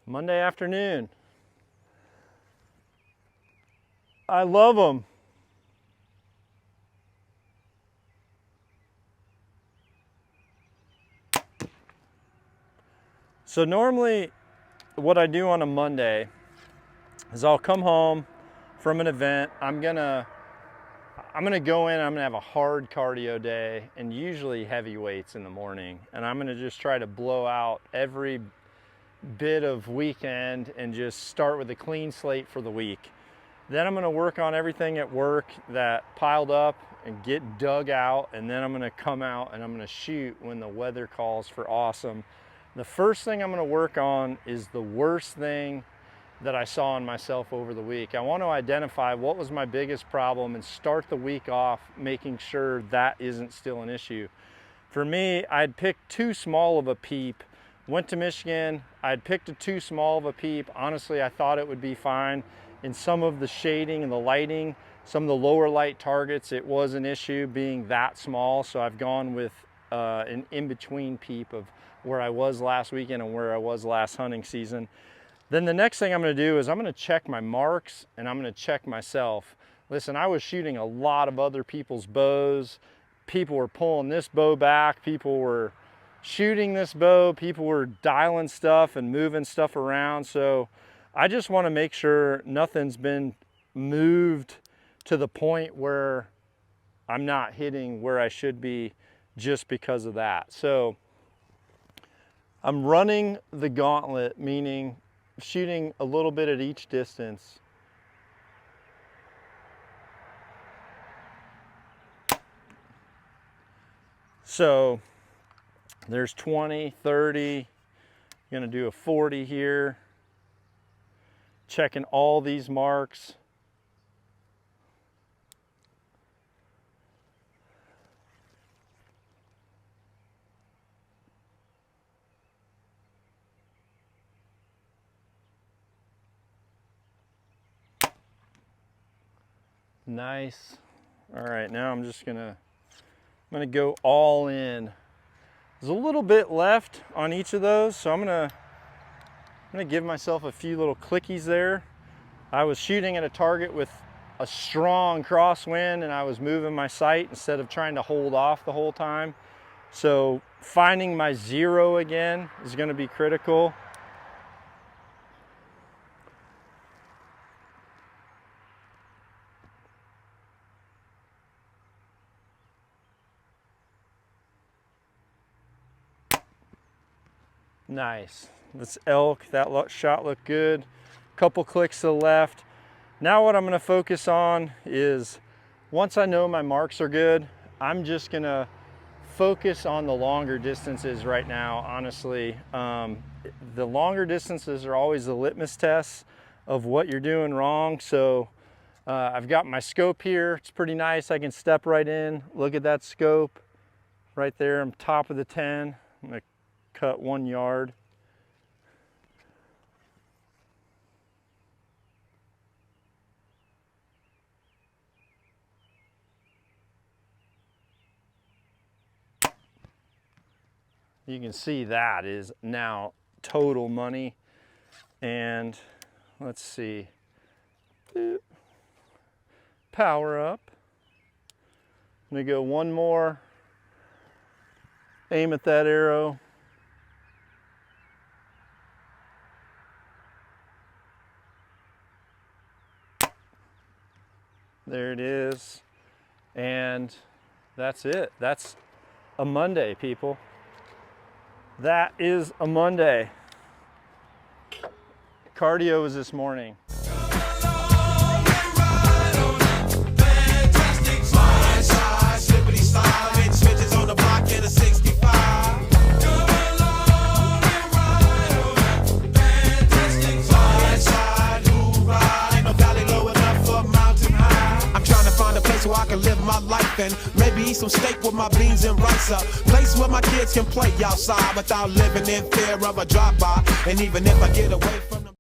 Monday afternoon. I love them. So normally what I do on a Monday is I'll come home from an event. I'm gonna go in, I'm gonna have a hard cardio day and usually heavy weights in the morning. And I'm gonna just try to blow out every bit of weekend and just start with a clean slate for the week. Then I'm gonna work on everything at work that piled up and get dug out. And then I'm gonna come out and I'm gonna shoot when the weather calls for awesome. The first thing I'm gonna work on is the worst thing that I saw in myself over the week. I want to identify what was my biggest problem and start the week off making sure that isn't still an issue. For me, I'd picked too small of a peep. Went to Michigan, I'd picked a too small of a peep. Honestly, I thought it would be fine. In some of the shading and the lighting, some of the lower light targets, it was an issue being that small. So I've gone with an in-between peep of where I was last weekend and where I was last hunting season. Then the next thing I'm gonna do is I'm gonna check my marks and I'm gonna check myself. Listen, I was shooting a lot of other people's bows. People were pulling this bow back. People were shooting this bow. People were dialing stuff and moving stuff around. So I just wanna make sure nothing's been moved to the point where I'm not hitting where I should be just because of that. So I'm running the gauntlet, meaning shooting a little bit at each distance. So there's 20, 30, I'm gonna do a 40 here. Checking all these marks. Nice. All right, now I'm gonna go all in. There's a little bit left on each of those, so I'm gonna give myself a few little clickies there. I was shooting at a target with a strong crosswind and I was moving my sight instead of trying to hold off the whole time. So finding my zero again is gonna be critical. Nice. This elk, that shot looked good. Couple clicks to the left. Now what I'm gonna focus on is, once I know my marks are good, I'm just gonna focus on the longer distances right now, honestly. The longer distances are always the litmus tests of what you're doing wrong. So I've got my scope here. It's pretty nice. I can step right in. Look at that scope right there. I'm top of the 10. I'm gonna cut 1 yard. You can see that is now total money. And let's see, power up. I'm gonna go one more, aim at that arrow. There it is. And that's it. That's a Monday, people. That is a Monday. Cardio was this morning. So I can live my life and maybe eat some steak with my beans and rice. A place where my kids can play outside without living in fear of a drive-by. And even if I get away from